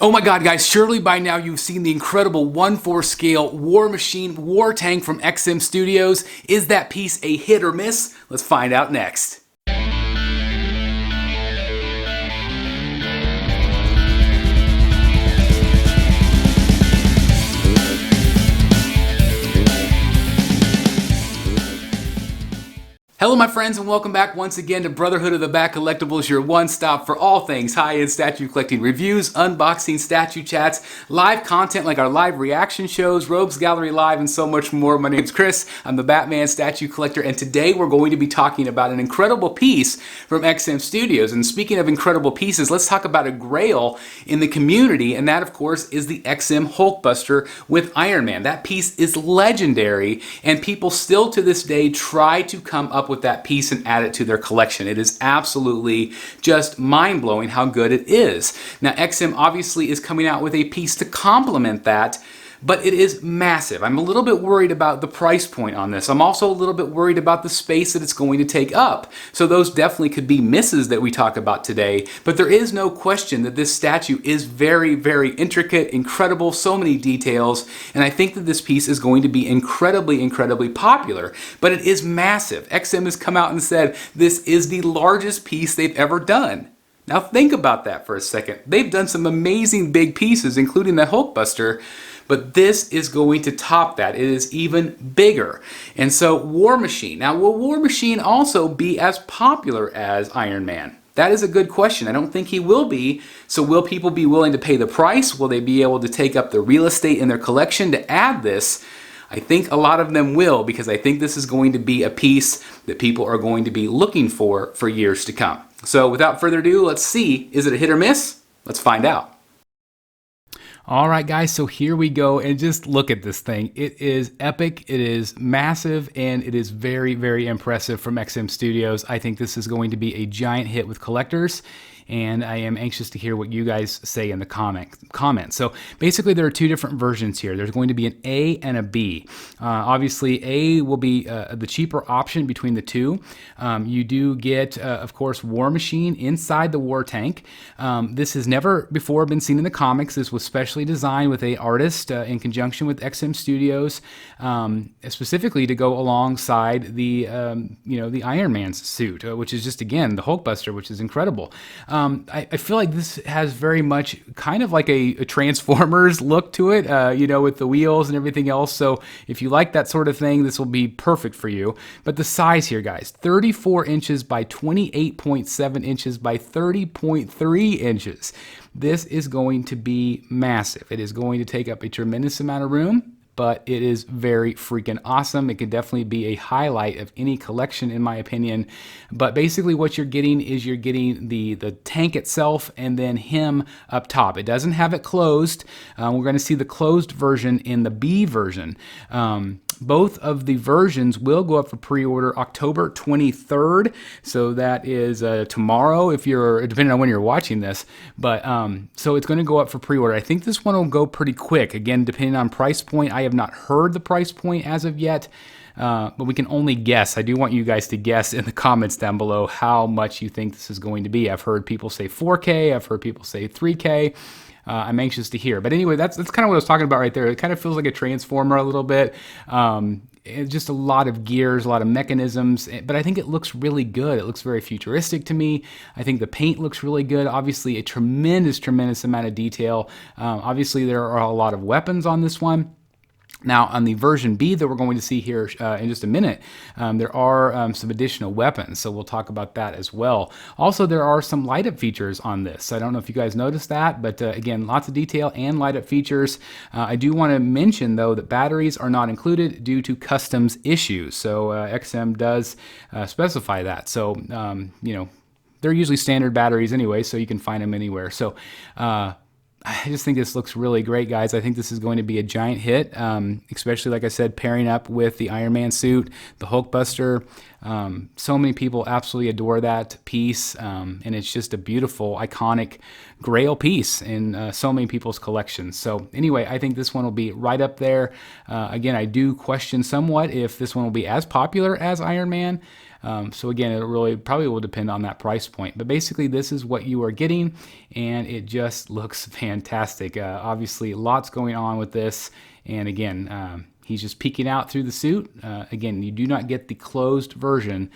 Oh my god, guys, surely by now you've seen the incredible 1/4 scale War Machine War Tank from XM Studios. Is that piece a hit or miss? Let's find out next. Hello my friends, and welcome back once again to Brotherhood of the Back Collectibles, your one stop for all things high-end statue collecting reviews, unboxing, statue chats, live content like our live reaction shows, Rogues Gallery Live, and so much more. My name's Chris, I'm the Batman statue collector, and today we're going to be talking about an incredible piece from XM Studios. And speaking of incredible pieces, let's talk about a grail in the community, and that of course is the XM Hulkbuster with Iron Man. That piece is legendary, and people still to this day try to come up with that piece and add it to their collection. It is absolutely just mind-blowing how good it is. Now XM obviously is coming out with a piece to complement that, but it is massive. I'm a little bit worried about the price point on this. I'm also a little bit worried about the space that it's going to take up. So those definitely could be misses that we talk about today, but there is no question that this statue is very, very intricate, incredible, so many details, and I think that this piece is going to be incredibly, incredibly popular, but it is massive. XM has come out and said this is the largest piece they've ever done. Now think about that for a second. They've done some amazing big pieces, including the Hulkbuster, but this is going to top that. It is even bigger. And so War Machine. Now, will War Machine also be as popular as Iron Man? That is a good question. I don't think he will be. So will people be willing to pay the price? Will they be able to take up the real estate in their collection to add this? I think a lot of them will, because I think this is going to be a piece that people are going to be looking for years to come. So without further ado, let's see, is it a hit or miss? Let's find out. All right, guys, so here we go, and just look at this thing. It is epic, it is massive, and it is very, very impressive from XM Studios. I think this is going to be a giant hit with collectors, and I am anxious to hear what you guys say in the comments. So basically there are two different versions here. There's going to be an A and a B. Obviously A will be the cheaper option between the two. You do get, of course, War Machine inside the War Tank. This has never before been seen in the comics. This was specially designed with an artist in conjunction with XM Studios, specifically to go alongside the the Iron Man's suit, which is just, again, the Hulkbuster, which is incredible. I feel like this has very much kind of like a Transformers look to it, with the wheels and everything else. So if you like that sort of thing, this will be perfect for you. But the size here, guys, 34 inches by 28.7 inches by 30.3 inches. This is going to be massive. It is going to take up a tremendous amount of room, but it is very freaking awesome. It could definitely be a highlight of any collection, in my opinion. But basically what you're getting is you're getting the tank itself and then him up top. It doesn't have it closed. We're going to see the closed version in the B version. Both of the versions will go up for pre-order October 23rd. So that is tomorrow, if you're, depending on when you're watching this. But so it's going to go up for pre-order. I think this one will go pretty quick. Again, depending on price point. I have not heard the price point as of yet, but we can only guess. I do want you guys to guess in the comments down below how much you think this is going to be. I've heard people say 4K. I've heard people say 3K. I'm anxious to hear. But anyway, that's kind of what I was talking about right there. It kind of feels like a Transformer a little bit. It's just a lot of gears, a lot of mechanisms, but I think it looks really good. It looks very futuristic to me. I think the paint looks really good. Obviously, a tremendous, tremendous amount of detail. Obviously, there are a lot of weapons on this one. Now, on the version B that we're going to see here in just a minute, there are some additional weapons, so we'll talk about that as well. Also, there are some light-up features on this. I don't know if you guys noticed that, but again, lots of detail and light-up features. I do want to mention, though, that batteries are not included due to customs issues, so XM does specify that. So, they're usually standard batteries anyway, so you can find them anywhere. So, I just think this looks really great, guys. I think this is going to be a giant hit, especially, like I said, pairing up with the Iron Man suit, the Hulkbuster. So many people absolutely adore that piece, and it's just a beautiful, iconic grail piece in so many people's collections. So anyway, I think this one will be right up there. Again, I do question somewhat if this one will be as popular as Iron Man. So again, it really probably will depend on that price point. But basically, this is what you are getting, and it just looks fantastic. Obviously, lots going on with this, and again, he's just peeking out through the suit. Again, you do not get the closed version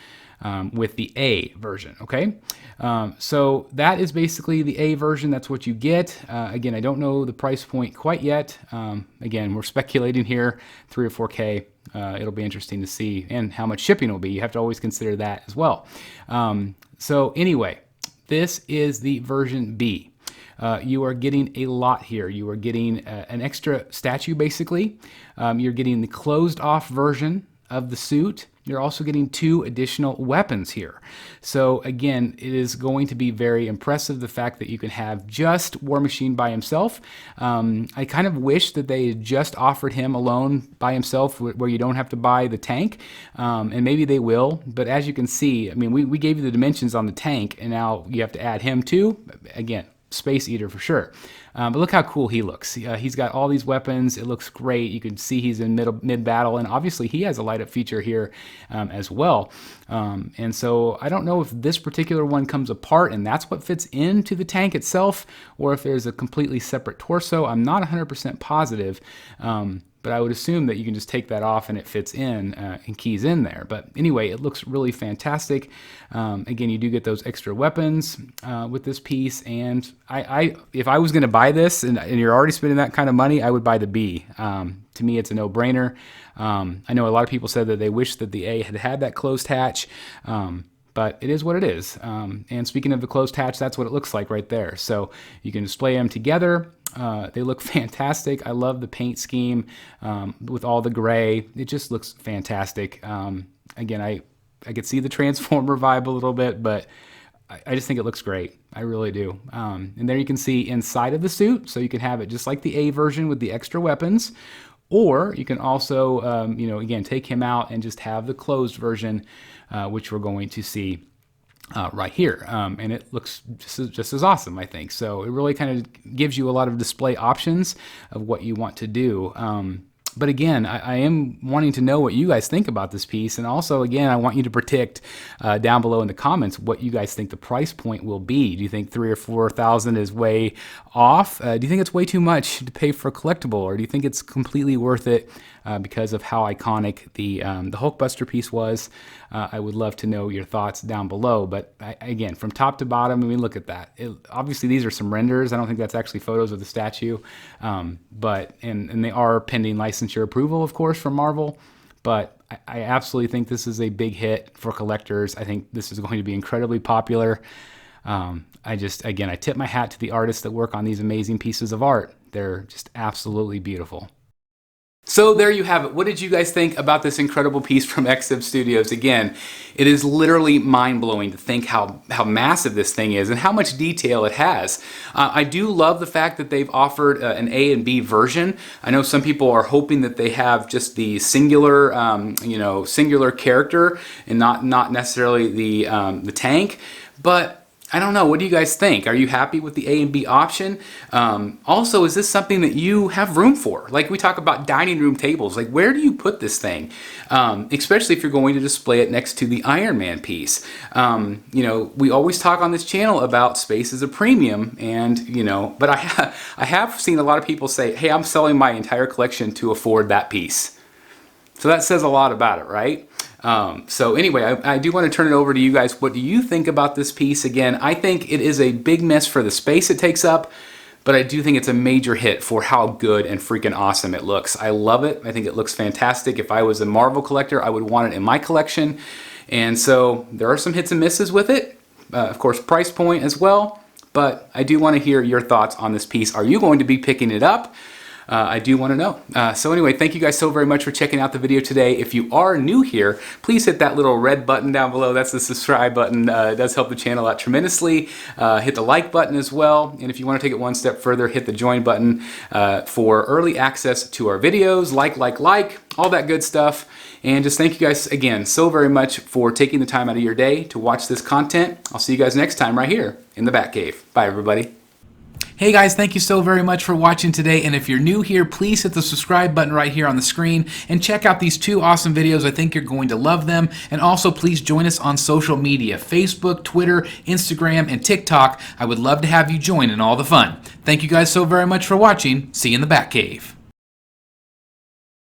with the A version, okay? So that is basically the A version. That's what you get. Again, I don't know the price point quite yet. Again, we're speculating here, 3 or 4K. It'll be interesting to see, and how much shipping will be. You have to always consider that as well. So anyway, this is the version B. You are getting a lot here. You are getting an extra statue, basically. You're getting the closed off version of the suit. You're also getting 2 additional weapons here. So again, it is going to be very impressive, the fact that you can have just War Machine by himself. I kind of wish that they had just offered him alone by himself, where you don't have to buy the tank, and maybe they will. But as you can see, I mean, we gave you the dimensions on the tank, and now you have to add him too. Again, Space Eater for sure. But look how cool he looks. He's got all these weapons. It looks great. You can see he's in mid-battle, and obviously he has a light-up feature here as well. And so I don't know if this particular one comes apart and that's what fits into the tank itself, or if there's a completely separate torso. I'm not 100% positive. But I would assume that you can just take that off and it fits in and keys in there. But anyway, it looks really fantastic. Again, you do get those extra weapons with this piece. And if I was going to buy this and you're already spending that kind of money, I would buy the B. To me, it's a no-brainer. I know a lot of people said that they wish that the A had that closed hatch. But it is what it is. And speaking of the closed hatch, that's what it looks like right there. So you can display them together. They look fantastic. I love the paint scheme with all the gray. It just looks fantastic. Again, I could see the Transformer vibe a little bit, but I just think it looks great. I really do. And there you can see inside of the suit. So you can have it just like the A version with the extra weapons. Or you can also, again, take him out and just have the closed version, which we're going to see right here. And it looks just as awesome, I think. So it really kind of gives you a lot of display options of what you want to do. But again, I am wanting to know what you guys think about this piece. And also, again, I want you to predict down below in the comments what you guys think the price point will be. Do you think 3,000 or 4,000 is way off? Do you think it's way too much to pay for a collectible? Or do you think it's completely worth it because of how iconic the Hulkbuster piece was? I would love to know your thoughts down below. But again, from top to bottom, I mean, look at that. Obviously, these are some renders. I don't think that's actually photos of the statue. But they are pending licensure approval, of course, from Marvel. But I absolutely think this is a big hit for collectors. I think this is going to be incredibly popular. I tip my hat to the artists that work on these amazing pieces of art. They're just absolutely beautiful. So there you have it. What did you guys think about this incredible piece from XM Studios? Again, it is literally mind-blowing to think how massive this thing is and how much detail it has. I do love the fact that they've offered an A and B version. I know some people are hoping that they have just the singular, singular character and not necessarily the tank, but I don't know. What do you guys think? Are you happy with the A and B option? Also, is this something that you have room for? Like we talk about dining room tables. Like, where do you put this thing? Especially if you're going to display it next to the Iron Man piece. We always talk on this channel about space as a premium, and but I have seen a lot of people say, "Hey, I'm selling my entire collection to afford that piece." So that says a lot about it, right? So anyway, I do want to turn it over to you guys. What do you think about this piece? Again, I think it is a big miss for the space it takes up, but I do think it's a major hit for how good and freaking awesome it looks. I love it. I think it looks fantastic. If I was a Marvel collector, I would want it in my collection. And so there are some hits and misses with it. Of course, price point as well. But I do want to hear your thoughts on this piece. Are you going to be picking it up? I do want to know. So anyway, thank you guys so very much for checking out the video today. If you are new here, please hit that little red button down below. That's the subscribe button. It does help the channel out tremendously. Hit the like button as well. And if you want to take it one step further, hit the join button for early access to our videos. Like, all that good stuff. And just thank you guys again so very much for taking the time out of your day to watch this content. I'll see you guys next time right here in the Batcave. Bye, everybody. Hey guys, thank you so very much for watching today, and if you're new here, please hit the subscribe button right here on the screen and check out these two awesome videos. I think you're going to love them. And also please join us on social media, Facebook, Twitter, Instagram, and TikTok. I would love to have you join in all the fun. Thank you guys so very much for watching. See you in the Batcave.